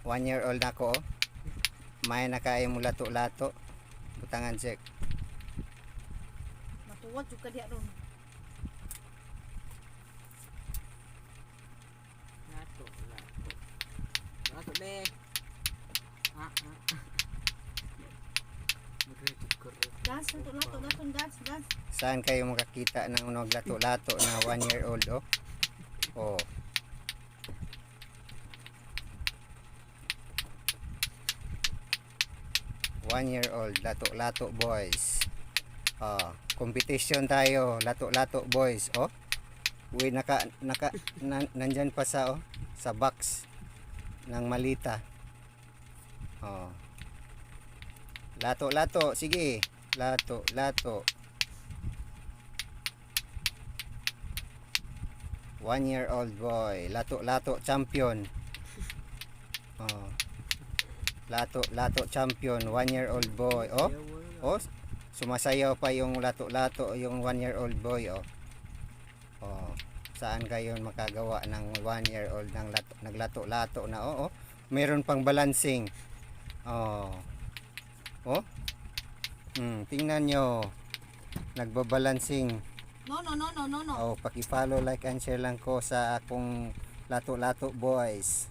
1 year old ako, oh. May nakain mo lato-lato. Butangan check. Matuwad juga dia ron. Lato deh. Gas, lato, gas. Saan kayo makakita ng unog lato-lato na 1 year old, oh? Oh. One-year old lato-lato boys. Competition tayo, lato-lato boys, oh. Uy, nandyan pa sa, oh, sa box ng malita. Oh. Lato-lato, sige. Lato-lato. 1 year old boy, lato-lato champion. Oh. Lato-lato champion, 1 year old boy. Oh. Oh, sumasayaw pa yung lato-lato, yung 1 year old boy, oh. Oh, saan kayo makagawa ng 1 year old ng naglato-lato na, oh, oh. Meron pang balancing. Oh. Oh. Tingnan nyo. Nagbabalancing. No. Oh, paki-follow, like and share lang ko sa akong lato-lato boys.